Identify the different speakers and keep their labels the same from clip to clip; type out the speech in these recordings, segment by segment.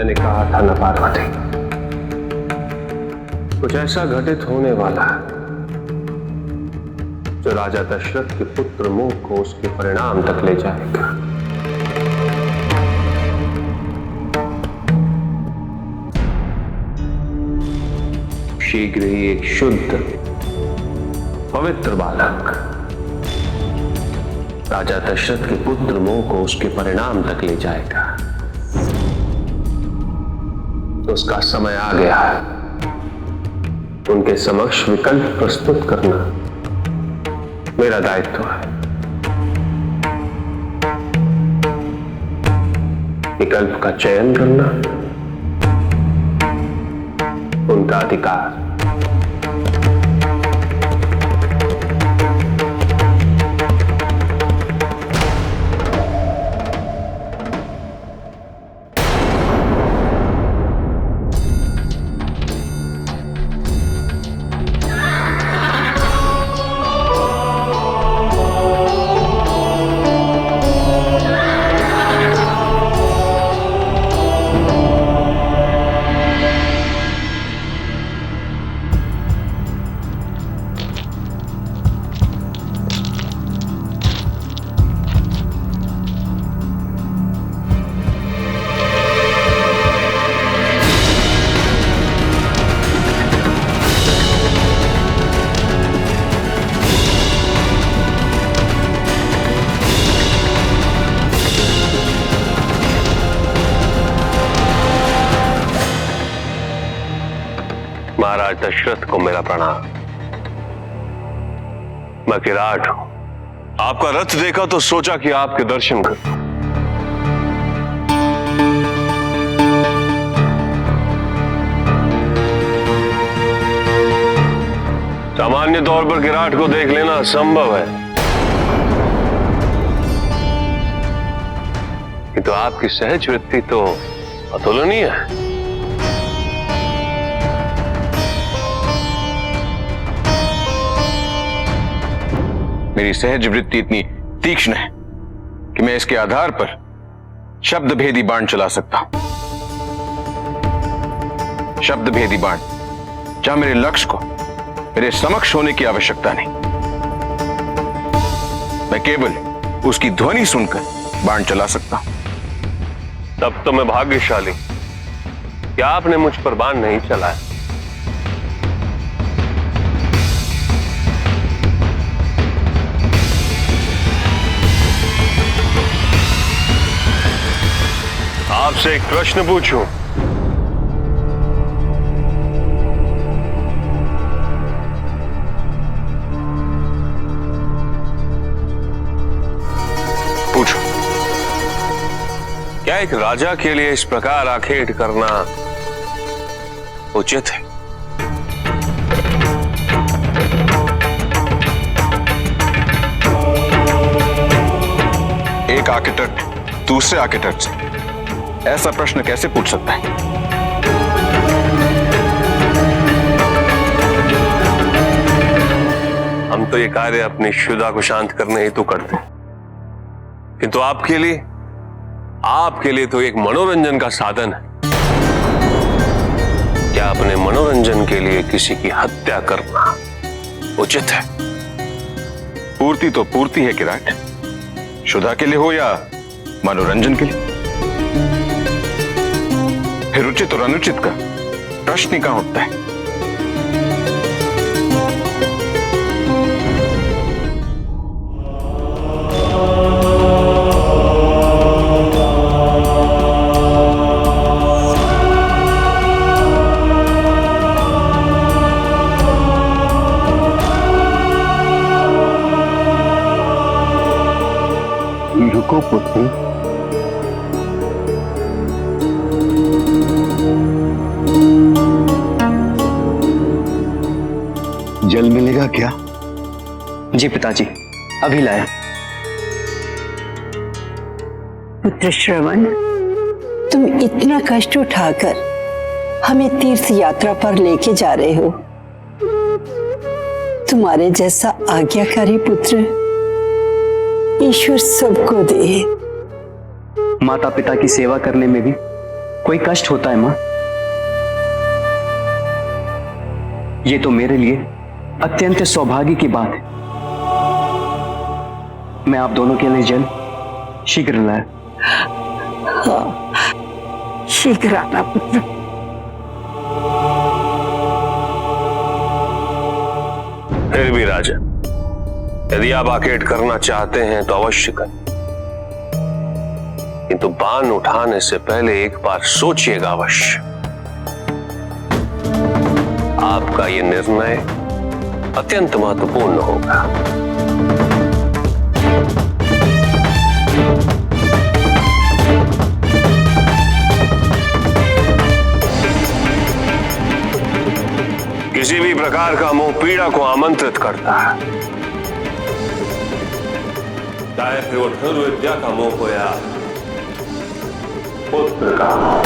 Speaker 1: मैंने कहा था न पार्वती, कुछ ऐसा घटित होने वाला है जो राजा दशरथ के पुत्र मुख को उसके परिणाम तक ले जाएगा। शीघ्र ही एक शुद्ध पवित्र बालक राजा दशरथ के पुत्र मुख को उसके परिणाम तक ले जाएगा। तो उसका समय आ गया है। उनके समक्ष विकल्प प्रस्तुत करना मेरा दायित्व है। विकल्प का चयन करना उनका अधिकार। महाराज दशरथ को मेरा प्रणाम। मैं विराट हूं। आपका रथ देखा तो सोचा कि आपके दर्शन कर। सामान्य तौर पर विराट को देख लेना असंभव है, किंतु आपकी सहज वृत्ति तो अतुलनीय है।
Speaker 2: मेरी सहज वृत्ति इतनी तीक्ष्ण है कि मैं इसके आधार पर शब्द भेदी बाण चला सकता हूं। शब्द भेदी बाण, जहां मेरे लक्ष्य को मेरे समक्ष होने की आवश्यकता नहीं, मैं केवल उसकी ध्वनि सुनकर बाण चला सकता हूं।
Speaker 1: तब तो मैं भाग्यशाली कि आपने मुझ पर बाण नहीं चलाया। आपसे एक प्रश्न पूछूं?
Speaker 2: पूछो।
Speaker 1: क्या एक राजा के लिए इस प्रकार आखेट करना उचित है?
Speaker 2: एक आर्किटेक्ट दूसरे आर्किटेक्ट से ऐसा प्रश्न कैसे पूछ सकता है?
Speaker 1: हम तो ये कार्य अपनी शुदा को शांत करने हेतु करते हैं, किंतु आपके लिए तो एक मनोरंजन का साधन है। क्या अपने मनोरंजन के लिए किसी की हत्या करना उचित है?
Speaker 2: पूर्ति तो पूर्ति है किराट, शुदा के लिए हो या मनोरंजन के लिए। फिर उचित और अनुचित का प्रश्न ही कहां उठता है?
Speaker 1: रुको पुत्री,
Speaker 3: जल मिलेगा क्या?
Speaker 4: जी पिताजी, अभी लाया।
Speaker 5: पुत्र श्रवण, तुम इतना कष्ट उठाकर हमें तीर्थ यात्रा पर लेके जा रहे हो। तुम्हारे जैसा आज्ञाकारी पुत्र ईश्वर सबको दे।
Speaker 4: माता पिता की सेवा करने में भी कोई कष्ट होता है मां, ये तो मेरे लिए अत्यंत सौभाग्य की बात है। मैं आप दोनों के लिए जल शीघ्र लाया।
Speaker 5: शीघ्र आना पुत्र।
Speaker 1: फिर भी राजा, यदि आप आकेट करना चाहते हैं तो अवश्य करें, किंतु बाण उठाने से पहले एक बार सोचिएगा अवश्य। आपका यह निर्णय अत्यंत महत्वपूर्ण होगा। किसी भी प्रकार का मोह पीड़ा को आमंत्रित करता है, चाहे फिर वो धनुर्विद्या का मोह हो या पुत्र का मोह।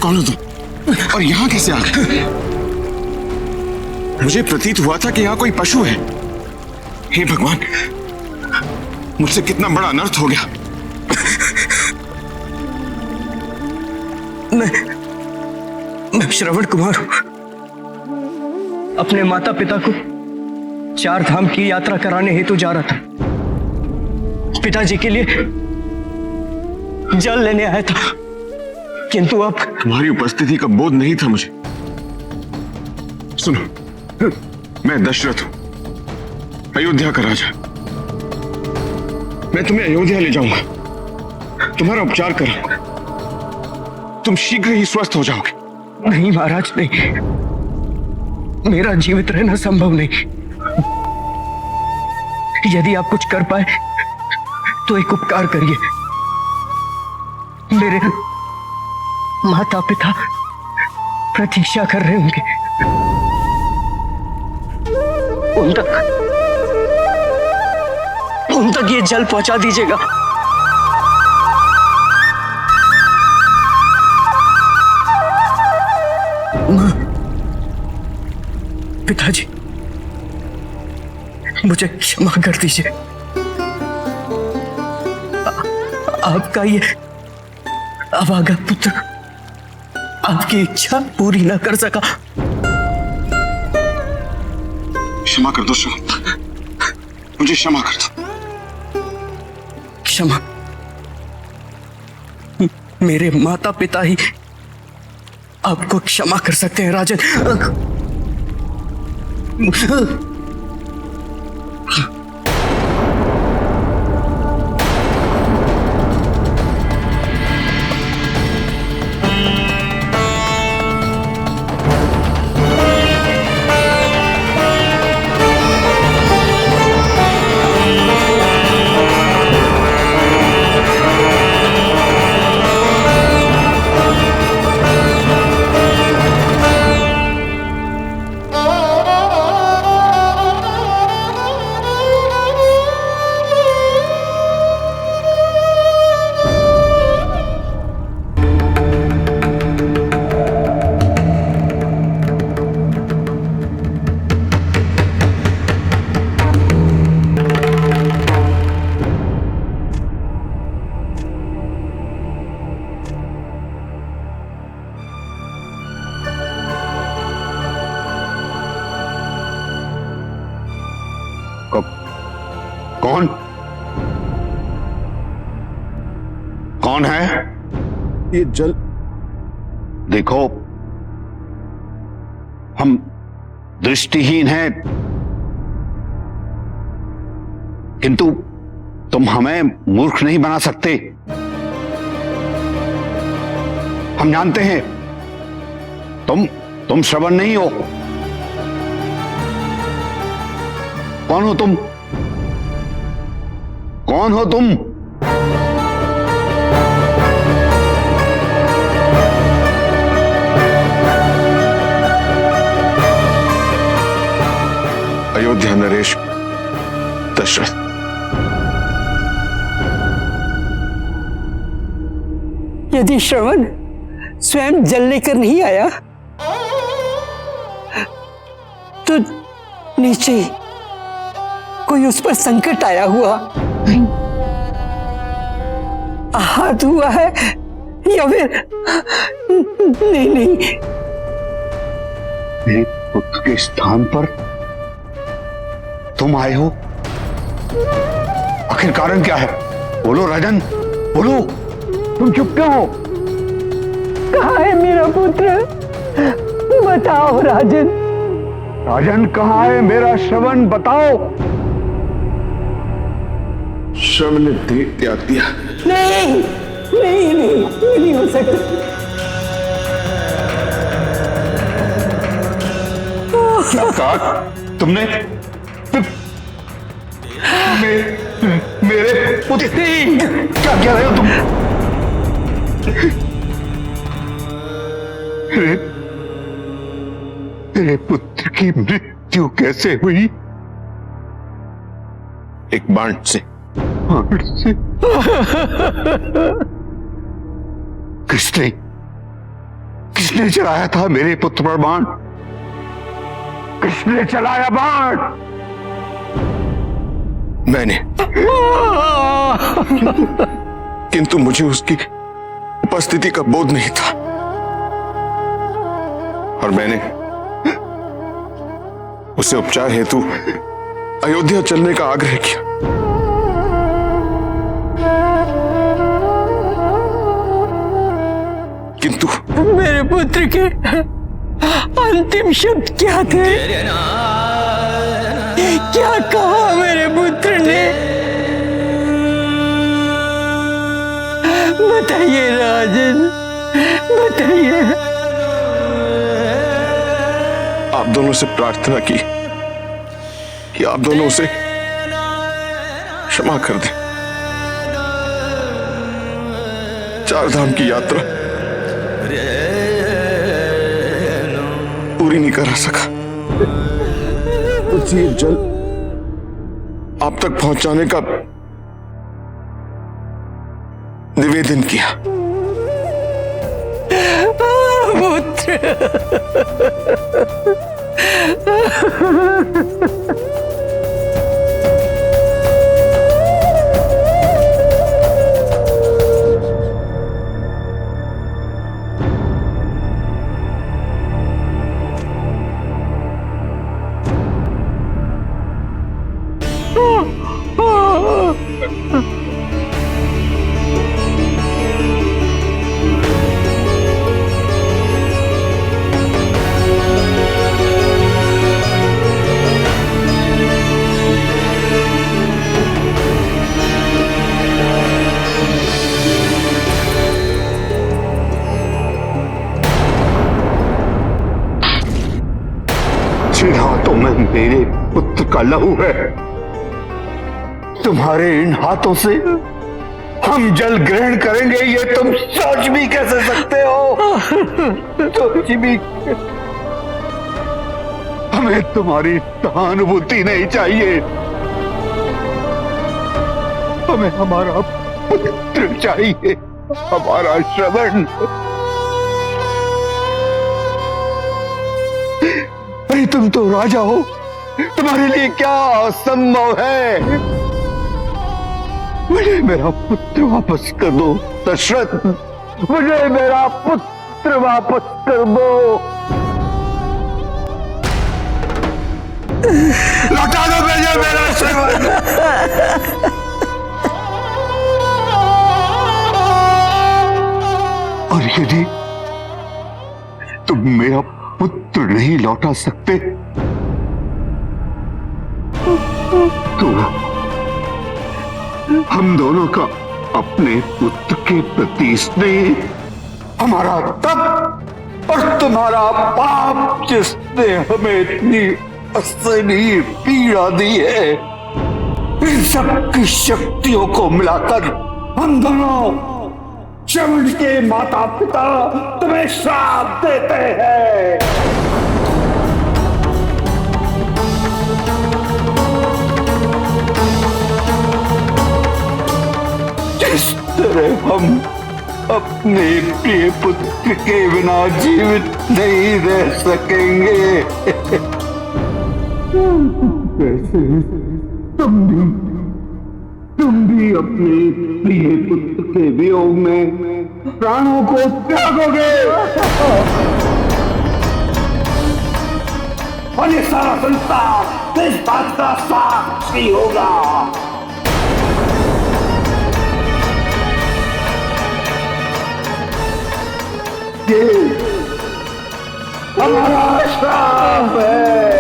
Speaker 6: कौन हो तुम और यहाँ कैसे आ गए? मुझे प्रतीत हुआ था कि यहाँ कोई पशु है। हे भगवान, मुझसे कितना बड़ा अनर्थ हो गया।
Speaker 4: मैं श्रवण कुमार हूं। अपने माता पिता को 4 धाम की यात्रा कराने हेतु जा रहा था। पिताजी के लिए जल लेने आया था, किंतु अब
Speaker 6: तुम्हारी उपस्थिति का बोध नहीं था मुझे। सुनो, मैं दशरथ हूं, अयोध्या का राजा। मैं तुम्हें अयोध्या ले जाऊंगा, तुम्हारा उपचार करूंगा, तुम शीघ्र ही स्वस्थ हो जाओगे।
Speaker 4: नहीं महाराज, नहीं, मेरा जीवित रहना संभव नहीं। यदि आप कुछ कर पाए तो एक उपकार करिए। मेरे माता पिता प्रतीक्षा कर रहे होंगे, उन तक ये जल पहुंचा दीजिएगा। पिताजी, मुझे क्षमा कर दीजिए। आपका ये अभागा पुत्र आपकी इच्छा पूरी न कर सका।
Speaker 6: क्षमा कर दो श्रवण। मुझे क्षमा कर दो।
Speaker 4: क्षमा? मेरे माता पिता ही आपको क्षमा कर सकते हैं राजन।
Speaker 6: कौन कौन है ये? जल देखो, हम दृष्टिहीन हैं, किंतु तुम हमें मूर्ख नहीं बना सकते। हम जानते हैं तुम श्रवण नहीं हो। कौन हो तुम? कौन हो तुम? अयोध्या नरेश दशरथ।
Speaker 5: यदि श्रवण स्वयं जल लेकर नहीं आया तो नीचे कोई उस पर संकट आया हुआ, आहत हुआ है, या फिर नहीं।
Speaker 6: मेरे पुत्र के स्थान पर तुम आए हो? आखिर कारण क्या है? बोलो राजन, बोलो। तुम चुप क्यों हो?
Speaker 5: कहाँ है मेरा पुत्र? बताओ राजन।
Speaker 6: राजन कहाँ है मेरा श्रवण? बताओ। श्रवण ने देह त्याग दिया।
Speaker 5: नहीं हो सकता।
Speaker 6: क्या कहा तुमने? मेरे पुत्र क्या कह रहे हो तुम? मेरे पुत्र की मृत्यु कैसे हुई? एक बाण से। किसने चलाया था मेरे पुत्र पर बाण? किसने चलाया बाण? मैंने। किंतु मुझे उसकी उपस्थिति का बोध नहीं था और मैंने उसे उपचार हेतु अयोध्या चलने का आग्रह किया। किंतु
Speaker 5: मेरे पुत्र के अंतिम शब्द क्या थे? क्या कहा मेरे पुत्र ने? बताइए राजन, बताइए।
Speaker 6: आप दोनों से प्रार्थना की कि आप दोनों उसे क्षमा कर दें। चार धाम की यात्रा पूरी नहीं करा सका। उसी जल आप तक पहुंचाने का निवेदन किया।
Speaker 5: पुत्र,
Speaker 3: मेरे पुत्र का लहू है। तुम्हारे इन हाथों से हम जल ग्रहण करेंगे, ये तुम सोच भी कैसे सकते हो? सोच भी। हमें तुम्हारी सहानुभूति नहीं चाहिए, हमें हमारा पुत्र चाहिए, हमारा श्रवण। अरे तुम तो राजा हो, तुम्हारे लिए क्या असंभव है? मुझे मेरा पुत्र वापस कर दो दशरथ, मुझे मेरा पुत्र वापस कर दो। लौटा दो मुझे मेरा श्रवण। और यदि तुम मेरा पुत्र नहीं लौटा सकते तो हम दोनों का अपने पुत्र के प्रति स्नेह, हमारा तप और तुम्हारा पाप जिसने हमें इतनी असहनीय पीड़ा दी है, इन सब की शक्तियों को मिलाकर हम दोनों श्रवण के माता पिता तुम्हें श्राप देते हैं। जिस तरह हम अपने प्रिय पुत्र के बिना जीवित नहीं रह सकेंगे, वैसे तुम भी अपने प्रिय पुत्र के वियोग में प्राणों को त्यागोगे और ये सारा संसार इस बात का साक्षी होगा। ये हमारा श्राप है।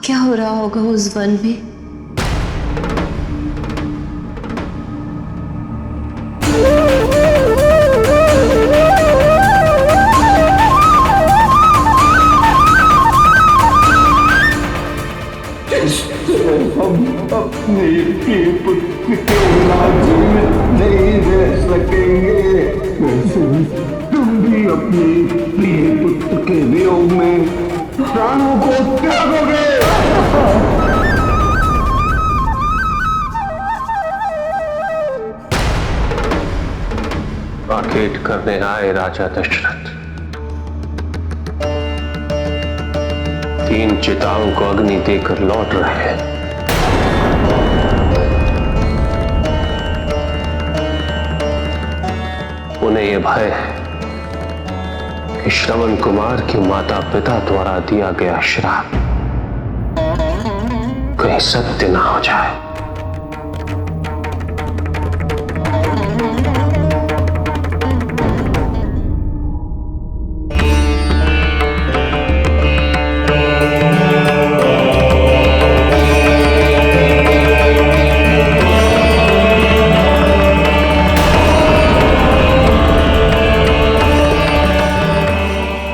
Speaker 7: क्या हो रहा होगा उस वन में?
Speaker 3: हम अपने प्रिय पुत्र के बिना जीवित नहीं रह सकेंगे, तुम भी अपने प्रिय पुत्र के वियोग में प्राणों को त्यागोगे।
Speaker 1: आखेट करने आए राजा दशरथ, तीन चिताओं को अग्नि देकर लौट रहे हैं। उन्हें यह भय है कि श्रवण कुमार के माता पिता द्वारा दिया गया श्राप कहीं सत्य ना हो जाए।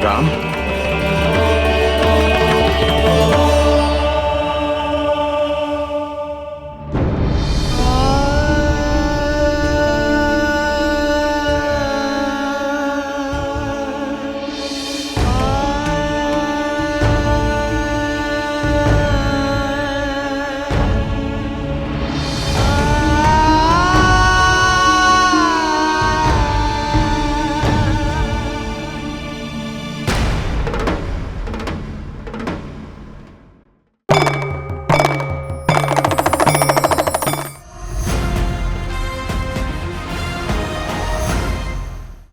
Speaker 2: राम,